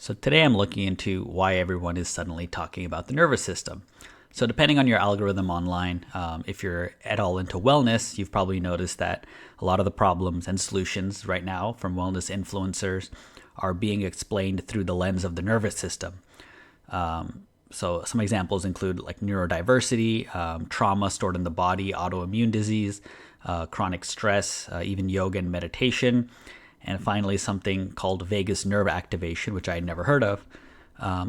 So today I'm looking into why everyone is suddenly talking about the nervous system. So depending on your algorithm online, if you're at all into wellness, you've probably noticed that a lot of the problems and solutions right now from wellness influencers are being explained through the lens of the nervous system. So some examples include like neurodiversity, trauma stored in the body, autoimmune disease, chronic stress, even yoga and meditation, and finally something called vagus nerve activation, which I had never heard of.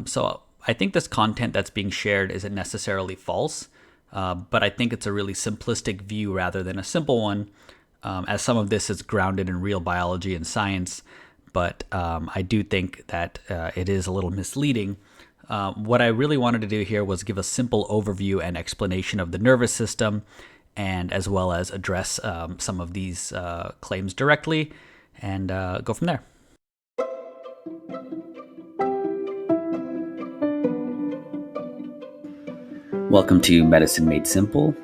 So I think this content that's being shared isn't necessarily false, but I think it's a really simplistic view rather than a simple one, as some of this is grounded in real biology and science, but I do think that it is a little misleading. What I really wanted to do here was give a simple overview and explanation of the nervous system, and as well as address some of these claims directly and go from there. Welcome to Medicine Made Simple,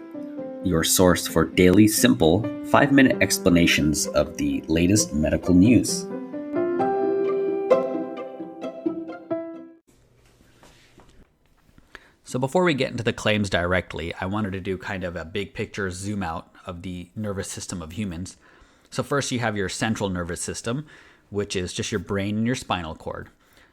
your source for daily, simple, 5-minute explanations of the latest medical news. So before we get into the claims directly, I wanted to do kind of a big picture zoom out of the nervous system of humans. So first you have your central nervous system, which is just your brain and your spinal cord.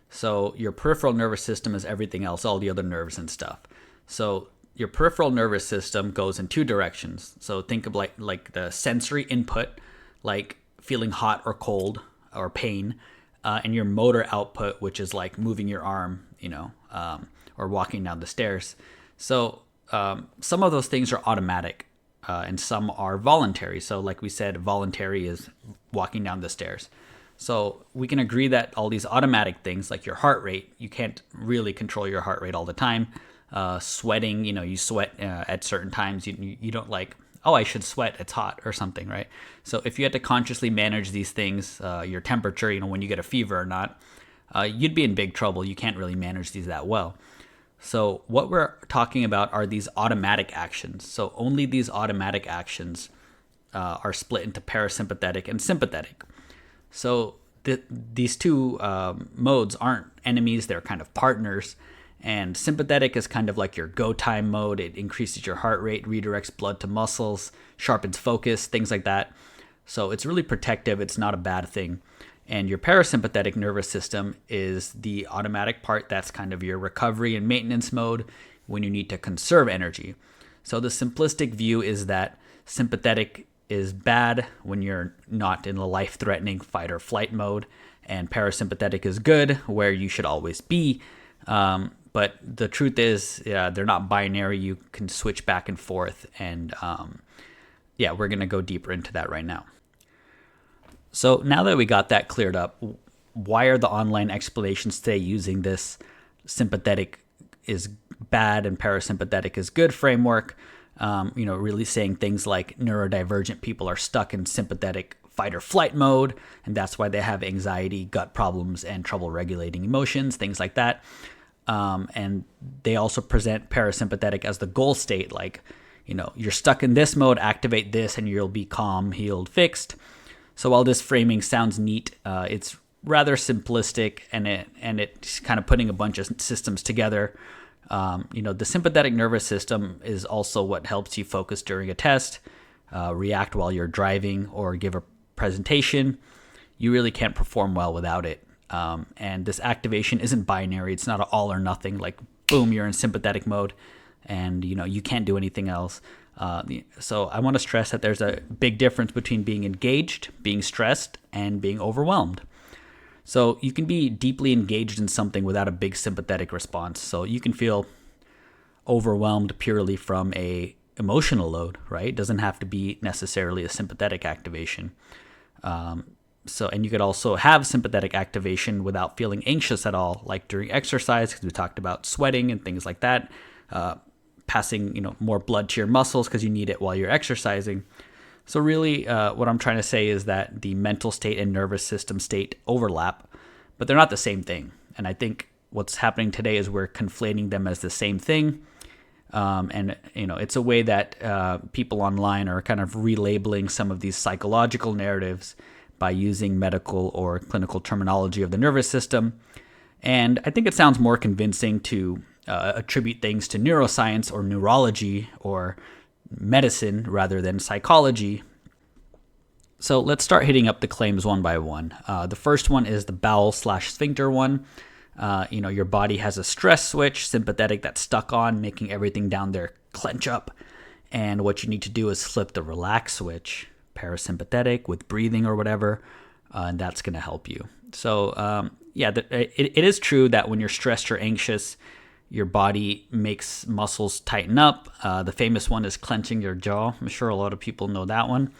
So your peripheral nervous system is everything else, all the other nerves and stuff. So your peripheral nervous system goes in two directions. So think of like the sensory input, like feeling hot or cold or pain, and your motor output, which is like moving your arm, or walking down the stairs. So some of those things are automatic, and some are voluntary. So like we said, voluntary is walking down the stairs. So we can agree that all these automatic things, like your heart rate, you can't really control your heart rate all the time. Sweating, you sweat at certain times. You don't like, oh, I should sweat, it's hot or something, right? So if you had to consciously manage these things, your temperature, when you get a fever or not, you'd be in big trouble. You can't really manage these that well. So what we're talking about are these automatic actions. So only these automatic actions are split into parasympathetic and sympathetic. So these two modes aren't enemies, they're kind of partners. And sympathetic is kind of like your go time mode. It increases your heart rate, redirects blood to muscles, sharpens focus, things like that. So it's really protective. It's not a bad thing. And your parasympathetic nervous system is the automatic part. That's kind of your recovery and maintenance mode when you need to conserve energy. So the simplistic view is that sympathetic is bad when you're not in the life-threatening fight or flight mode, and parasympathetic is good where you should always be. But the truth is, they're not binary. You can switch back and forth, and we're going to go deeper into that right now. So now that we got that cleared up, why are the online explanations today using this sympathetic is bad and parasympathetic is good framework? Really saying things like neurodivergent people are stuck in sympathetic fight or flight mode, and that's why they have anxiety, gut problems, and trouble regulating emotions, things like that. And they also present parasympathetic as the goal state, like, you're stuck in this mode, activate this, and you'll be calm, healed, fixed. So while this framing sounds neat, it's rather simplistic, and it's kind of putting a bunch of systems together. The sympathetic nervous system is also what helps you focus during a test, react while you're driving, or give a presentation. You really can't perform well without it. And this activation isn't binary. It's not an all or nothing, like boom, you're in sympathetic mode and you can't do anything else. So I want to stress that there's a big difference between being engaged, being stressed, and being overwhelmed. So you can be deeply engaged in something without a big sympathetic response. So you can feel overwhelmed purely from a emotional load, right? It doesn't have to be necessarily a sympathetic activation. And you could also have sympathetic activation without feeling anxious at all, like during exercise, because we talked about sweating and things like that, passing more blood to your muscles because you need it while you're exercising. So really, what I'm trying to say is that the mental state and nervous system state overlap, but they're not the same thing. And I think what's happening today is we're conflating them as the same thing. It's a way that people online are kind of relabeling some of these psychological narratives by using medical or clinical terminology of the nervous system. And I think it sounds more convincing to attribute things to neuroscience or neurology or medicine rather than psychology. So let's start hitting up the claims one by one. The first one is the bowel/sphincter one. Your body has a stress switch, sympathetic, that's stuck on, making everything down there clench up. And what you need to do is flip the relax switch, parasympathetic, with breathing or whatever, and that's going to help you. So, it is true that when you're stressed or anxious, your body makes muscles tighten up. The famous one is clenching your jaw. I'm sure a lot of people know that one.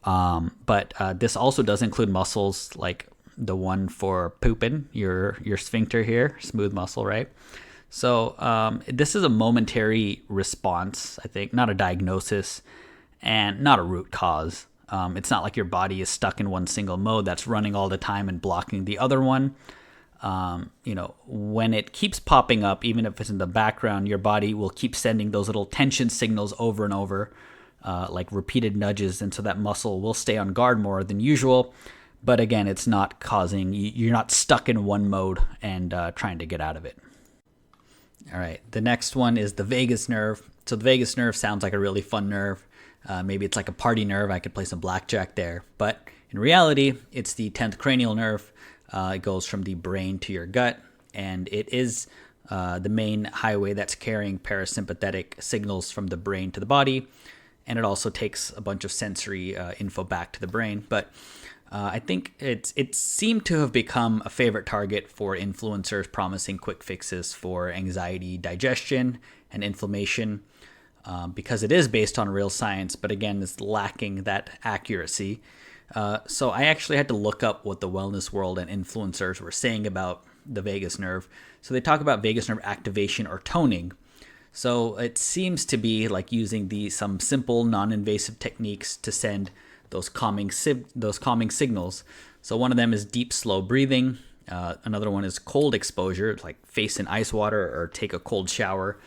But this also does include muscles like the one for pooping, your sphincter here, smooth muscle, right? So this is a momentary response, I think, not a diagnosis and not a root cause. It's not like your body is stuck in one single mode that's running all the time and blocking the other one. When it keeps popping up, even if it's in the background, your body will keep sending those little tension signals over and over, like repeated nudges, and so that muscle will stay on guard more than usual. But again, it's not causing, you're not stuck in one mode and trying to get out of it. All right, the next one is the vagus nerve. So the vagus nerve sounds like a really fun nerve. Maybe it's like a party nerve. I could play some blackjack there. But in reality, it's the 10th cranial nerve. It goes from the brain to your gut, and it is the main highway that's carrying parasympathetic signals from the brain to the body. And it also takes a bunch of sensory info back to the brain. But I think it seemed to have become a favorite target for influencers promising quick fixes for anxiety, digestion, and inflammation, because it is based on real science, but again, it's lacking that accuracy. So I actually had to look up what the wellness world and influencers were saying about the vagus nerve. So they talk about vagus nerve activation or toning. So it seems to be like using some simple, non-invasive techniques to send those calming signals. So one of them is deep, slow breathing. Another one is cold exposure, like face in ice water or take a cold shower.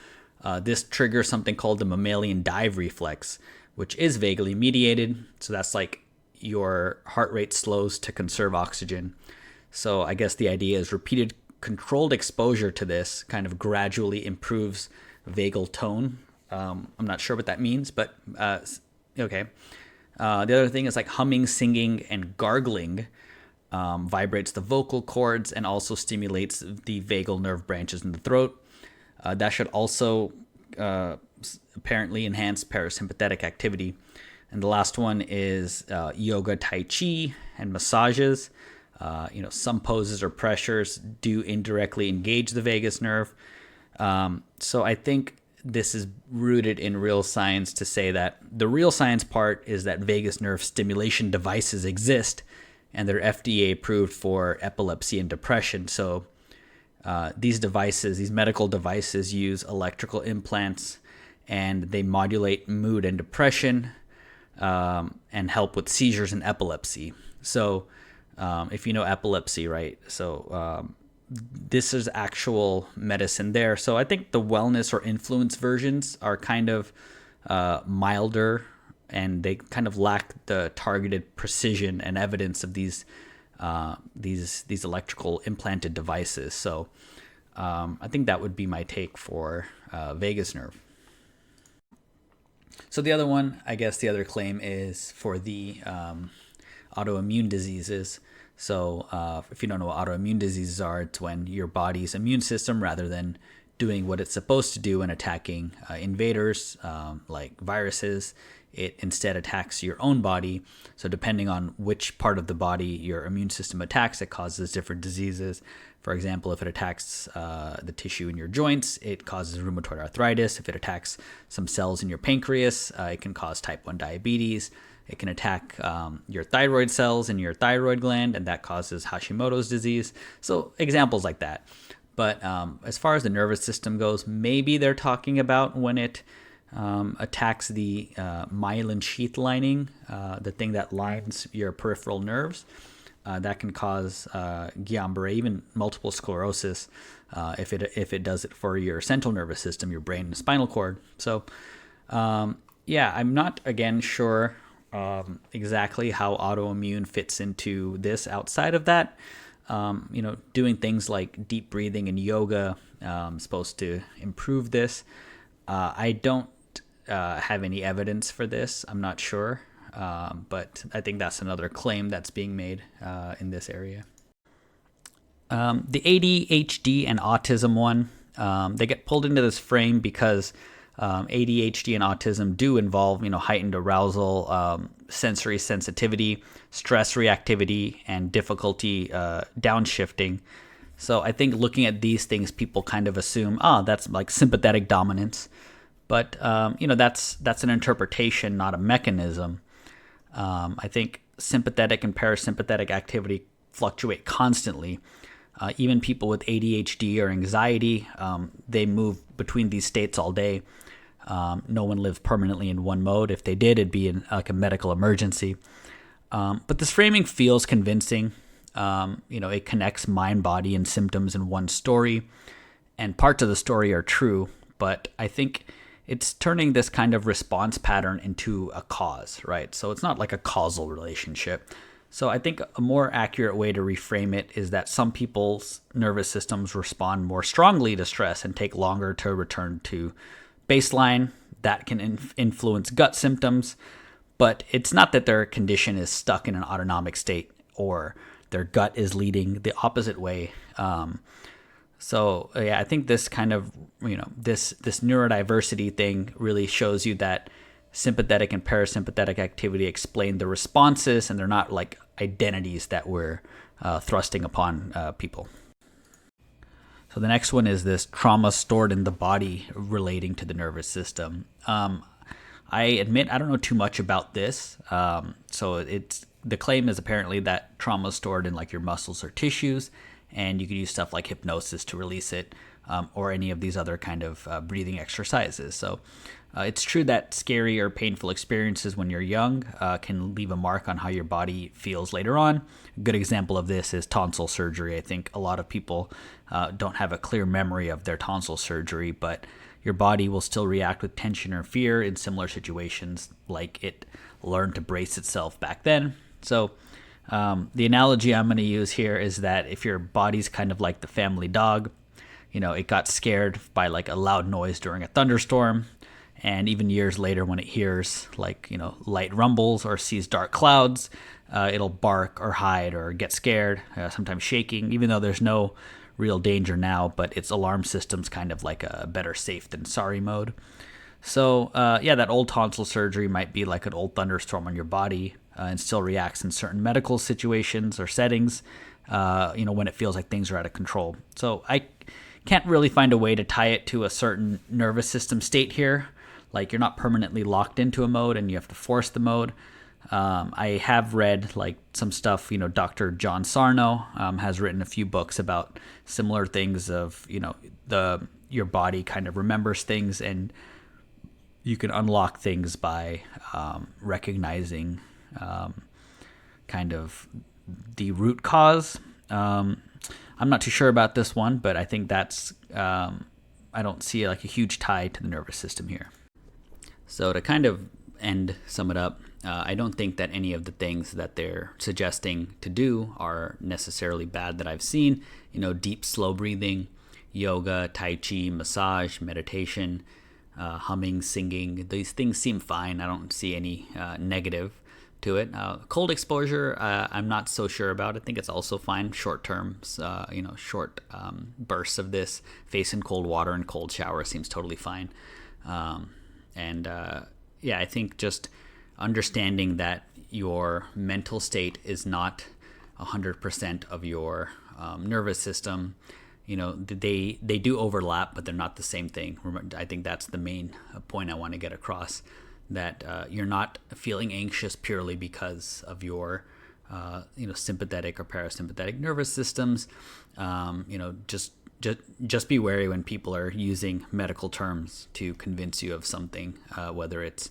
This triggers something called the mammalian dive reflex, which is vaguely mediated. So that's like your heart rate slows to conserve oxygen. So I guess the idea is repeated controlled exposure to this kind of gradually improves vagal tone. I'm not sure what that means, but okay. The other thing is like humming, singing, and gargling vibrates the vocal cords and also stimulates the vagal nerve branches in the throat. That should also apparently enhance parasympathetic activity. And the last one is yoga, tai chi, and massages. Some poses or pressures do indirectly engage the vagus nerve. So I think this is rooted in real science to say that the real science part is that vagus nerve stimulation devices exist and they're FDA approved for epilepsy and depression. So these medical devices use electrical implants and they modulate mood and depression and help with seizures and epilepsy. So if you know epilepsy, right? So this is actual medicine there. So I think the wellness or influence versions are kind of milder, and they kind of lack the targeted precision and evidence of these electrical implanted devices. So I think that would be my take for vagus nerve. So the other one, I guess the other claim is for the autoimmune diseases. So if you don't know what autoimmune diseases are, it's when your body's immune system, rather than doing what it's supposed to do and attacking invaders like viruses, it instead attacks your own body. So depending on which part of the body your immune system attacks, it causes different diseases. For example, if it attacks the tissue in your joints, it causes rheumatoid arthritis. If it attacks some cells in your pancreas, it can cause type 1 diabetes. It can attack your thyroid cells in your thyroid gland, and that causes Hashimoto's disease. So examples like that. But as far as the nervous system goes, maybe they're talking about when it attacks the myelin sheath lining, the thing that lines your peripheral nerves. That can cause Guillain-Barré, even multiple sclerosis, if it does it for your central nervous system, your brain and spinal cord. So I'm not, again, sure exactly how autoimmune fits into this outside of that. Doing things like deep breathing and yoga supposed to improve this. I don't have any evidence for this. I'm not sure, but I think that's another claim that's being made in this area. The ADHD and autism one, they get pulled into this frame because ADHD and autism do involve, heightened arousal, sensory sensitivity, stress reactivity, and difficulty downshifting. So I think looking at these things, people kind of assume, that's like sympathetic dominance. But, that's an interpretation, not a mechanism. I think sympathetic and parasympathetic activity fluctuate constantly. Even people with ADHD or anxiety, they move between these states all day. No one lives permanently in one mode. If they did, it'd be like a medical emergency. But this framing feels convincing. It connects mind, body, and symptoms in one story. And parts of the story are true, but I think it's turning this kind of response pattern into a cause, right? So it's not like a causal relationship. So I think a more accurate way to reframe it is that some people's nervous systems respond more strongly to stress and take longer to return to baseline. That can influence gut symptoms, but it's not that their condition is stuck in an autonomic state or their gut is leading the opposite way. I think this kind of, this neurodiversity thing really shows you that sympathetic and parasympathetic activity explain the responses, and they're not like identities that we're thrusting upon people. So the next one is this trauma stored in the body relating to the nervous system. I admit I don't know too much about this. The claim is apparently that trauma is stored in like your muscles or tissues, and you can use stuff like hypnosis to release it, or any of these other kind of breathing exercises. So it's true that scary or painful experiences when you're young can leave a mark on how your body feels later on. A good example of this is tonsil surgery. I think a lot of people don't have a clear memory of their tonsil surgery, but your body will still react with tension or fear in similar situations, like it learned to brace itself back then. So the analogy I'm going to use here is that if your body's kind of like the family dog, it got scared by like a loud noise during a thunderstorm, and even years later when it hears like, light rumbles or sees dark clouds, it'll bark or hide or get scared, sometimes shaking, even though there's no real danger now, but its alarm system's kind of like a better safe than sorry mode. So that old tonsil surgery might be like an old thunderstorm on your body, and still reacts in certain medical situations or settings, when it feels like things are out of control. So I can't really find a way to tie it to a certain nervous system state here. Like you're not permanently locked into a mode and you have to force the mode. I have read like some stuff, Dr. John Sarno has written a few books about similar things of, your body kind of remembers things, and you can unlock things by recognizing kind of the root cause. I'm not too sure about this one, but I think that's, I don't see like a huge tie to the nervous system here. So to kind of sum it up, I don't think that any of the things that they're suggesting to do are necessarily bad that I've seen. Deep, slow breathing, yoga, tai chi, massage, meditation, humming, singing. These things seem fine. I don't see any negative to it. Cold exposure, I'm not so sure about. I think it's also fine. Short term, short bursts of this. Face in cold water and cold shower seems totally fine. I think just understanding that your mental state is not 100% of your nervous system. They do overlap, but they're not the same thing. I think that's the main point I want to get across, that you're not feeling anxious purely because of your sympathetic or parasympathetic nervous systems. Just be wary when people are using medical terms to convince you of something, whether it's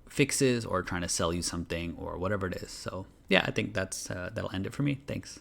fixes or trying to sell you something or whatever it is. So yeah, I think that'll end it for me. Thanks.